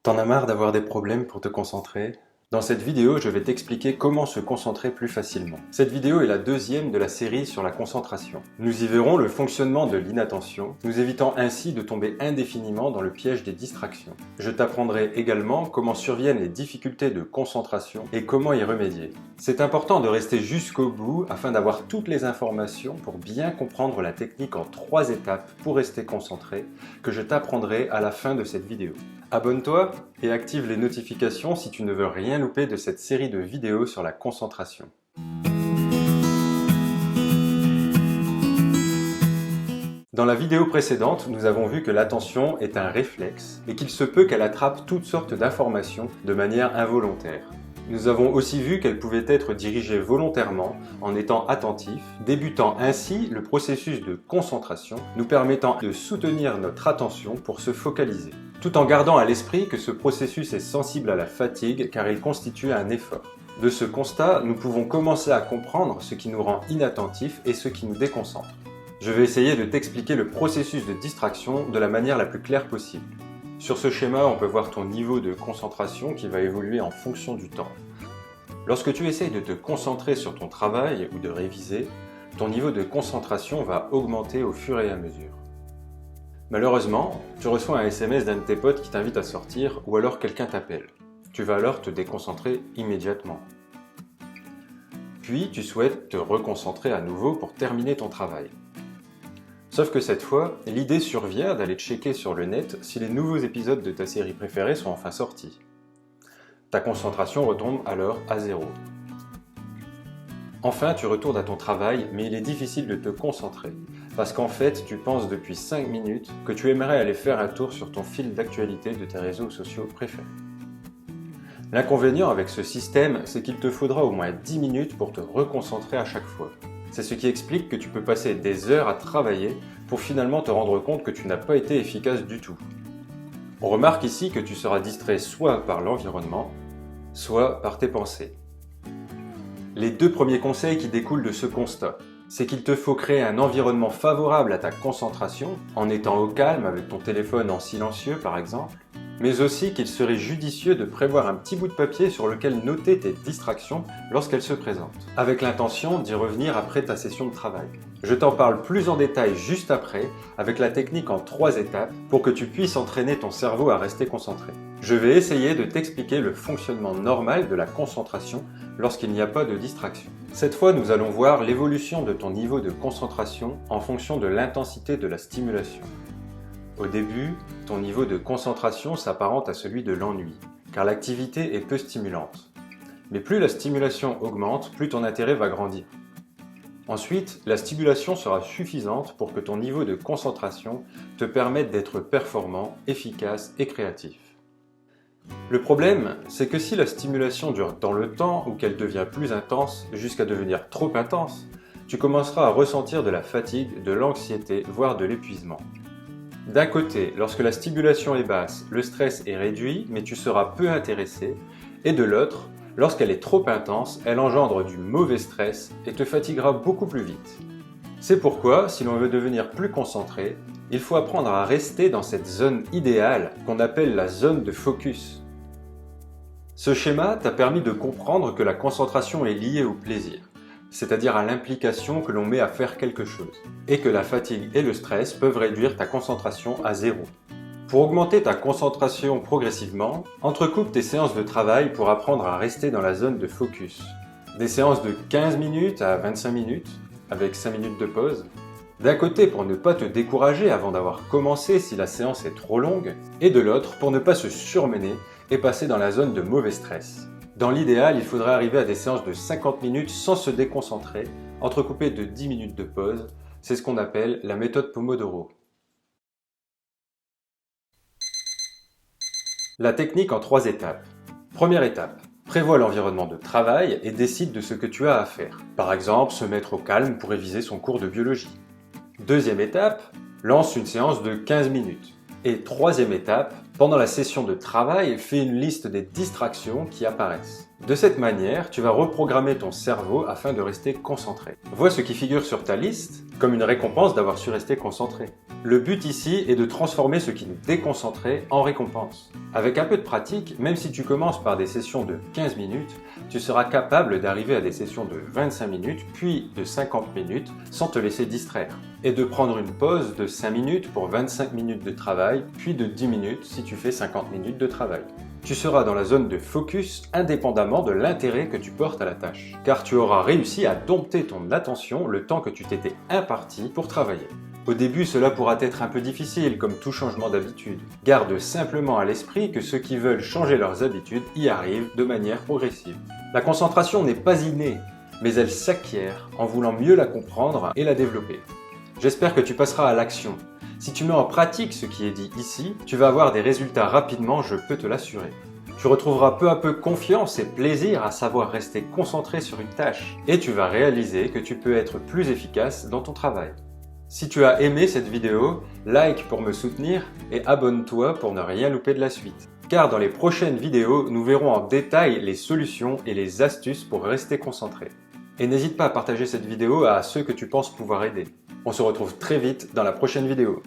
T'en as marre d'avoir des problèmes pour te concentrer? Dans cette vidéo, je vais t'expliquer comment se concentrer plus facilement. Cette vidéo est la deuxième de la série sur la concentration. Nous y verrons le fonctionnement de l'inattention, nous évitant ainsi de tomber indéfiniment dans le piège des distractions. Je t'apprendrai également comment surviennent les difficultés de concentration et comment y remédier. C'est important de rester jusqu'au bout afin d'avoir toutes les informations pour bien comprendre la technique en 3 étapes pour rester concentré que je t'apprendrai à la fin de cette vidéo. Abonne-toi et active les notifications si tu ne veux rien louper de cette série de vidéos sur la concentration. Dans la vidéo précédente, nous avons vu que l'attention est un réflexe et qu'il se peut qu'elle attrape toutes sortes d'informations de manière involontaire. Nous avons aussi vu qu'elle pouvait être dirigée volontairement en étant attentif, débutant ainsi le processus de concentration, nous permettant de soutenir notre attention pour se focaliser, tout en gardant à l'esprit que ce processus est sensible à la fatigue car il constitue un effort. De ce constat, nous pouvons commencer à comprendre ce qui nous rend inattentifs et ce qui nous déconcentre. Je vais essayer de t'expliquer le processus de distraction de la manière la plus claire possible. Sur ce schéma, on peut voir ton niveau de concentration qui va évoluer en fonction du temps. Lorsque tu essayes de te concentrer sur ton travail ou de réviser, ton niveau de concentration va augmenter au fur et à mesure. Malheureusement, tu reçois un SMS d'un de tes potes qui t'invite à sortir ou alors quelqu'un t'appelle. Tu vas alors te déconcentrer immédiatement. Puis tu souhaites te reconcentrer à nouveau pour terminer ton travail. Sauf que cette fois, l'idée survient d'aller checker sur le net si les nouveaux épisodes de ta série préférée sont enfin sortis. Ta concentration retombe alors à zéro. Enfin, tu retournes à ton travail, mais il est difficile de te concentrer, parce qu'en fait, tu penses depuis 5 minutes que tu aimerais aller faire un tour sur ton fil d'actualité de tes réseaux sociaux préférés. L'inconvénient avec ce système, c'est qu'il te faudra au moins 10 minutes pour te reconcentrer à chaque fois. C'est ce qui explique que tu peux passer des heures à travailler pour finalement te rendre compte que tu n'as pas été efficace du tout. On remarque ici que tu seras distrait soit par l'environnement, soit par tes pensées. Les 2 premiers conseils qui découlent de ce constat, c'est qu'il te faut créer un environnement favorable à ta concentration, en étant au calme avec ton téléphone en silencieux par exemple, mais aussi qu'il serait judicieux de prévoir un petit bout de papier sur lequel noter tes distractions lorsqu'elles se présentent, avec l'intention d'y revenir après ta session de travail. Je t'en parle plus en détail juste après, avec la technique en 3 étapes, pour que tu puisses entraîner ton cerveau à rester concentré. Je vais essayer de t'expliquer le fonctionnement normal de la concentration lorsqu'il n'y a pas de distraction. Cette fois, nous allons voir l'évolution de ton niveau de concentration en fonction de l'intensité de la stimulation. Au début, ton niveau de concentration s'apparente à celui de l'ennui, car l'activité est peu stimulante. Mais plus la stimulation augmente, plus ton intérêt va grandir. Ensuite, la stimulation sera suffisante pour que ton niveau de concentration te permette d'être performant, efficace et créatif. Le problème, c'est que si la stimulation dure dans le temps ou qu'elle devient plus intense jusqu'à devenir trop intense, tu commenceras à ressentir de la fatigue, de l'anxiété, voire de l'épuisement. D'un côté, lorsque la stimulation est basse, le stress est réduit, mais tu seras peu intéressé, et de l'autre, lorsqu'elle est trop intense, elle engendre du mauvais stress et te fatiguera beaucoup plus vite. C'est pourquoi, si l'on veut devenir plus concentré, il faut apprendre à rester dans cette zone idéale qu'on appelle la zone de focus. Ce schéma t'a permis de comprendre que la concentration est liée au plaisir, c'est-à-dire à l'implication que l'on met à faire quelque chose, et que la fatigue et le stress peuvent réduire ta concentration à zéro. Pour augmenter ta concentration progressivement, entrecoupe tes séances de travail pour apprendre à rester dans la zone de focus. Des séances de 15 minutes à 25 minutes, avec 5 minutes de pause. D'un côté pour ne pas te décourager avant d'avoir commencé si la séance est trop longue, et de l'autre pour ne pas se surmener et passer dans la zone de mauvais stress. Dans l'idéal, il faudrait arriver à des séances de 50 minutes sans se déconcentrer, entrecoupées de 10 minutes de pause. C'est ce qu'on appelle la méthode Pomodoro. La technique en 3 étapes. Première étape, prévois l'environnement de travail et décide de ce que tu as à faire. Par exemple, se mettre au calme pour réviser son cours de biologie. Deuxième étape, lance une séance de 15 minutes. Et troisième étape, pendant la session de travail, fais une liste des distractions qui apparaissent. De cette manière, tu vas reprogrammer ton cerveau afin de rester concentré. Vois ce qui figure sur ta liste comme une récompense d'avoir su rester concentré. Le but ici est de transformer ce qui nous déconcentrait en récompense. Avec un peu de pratique, même si tu commences par des sessions de 15 minutes, tu seras capable d'arriver à des sessions de 25 minutes, puis de 50 minutes, sans te laisser distraire. Et de prendre une pause de 5 minutes pour 25 minutes de travail, puis de 10 minutes si tu fais 50 minutes de travail. Tu seras dans la zone de focus indépendamment de l'intérêt que tu portes à la tâche, car tu auras réussi à dompter ton attention le temps que tu t'étais imparti pour travailler. Au début, cela pourra être un peu difficile, comme tout changement d'habitude. Garde simplement à l'esprit que ceux qui veulent changer leurs habitudes y arrivent de manière progressive. La concentration n'est pas innée, mais elle s'acquiert en voulant mieux la comprendre et la développer. J'espère que tu passeras à l'action. Si tu mets en pratique ce qui est dit ici, tu vas avoir des résultats rapidement, je peux te l'assurer. Tu retrouveras peu à peu confiance et plaisir à savoir rester concentré sur une tâche. Et tu vas réaliser que tu peux être plus efficace dans ton travail. Si tu as aimé cette vidéo, like pour me soutenir et abonne-toi pour ne rien louper de la suite. Car dans les prochaines vidéos, nous verrons en détail les solutions et les astuces pour rester concentré. Et n'hésite pas à partager cette vidéo à ceux que tu penses pouvoir aider. On se retrouve très vite dans la prochaine vidéo.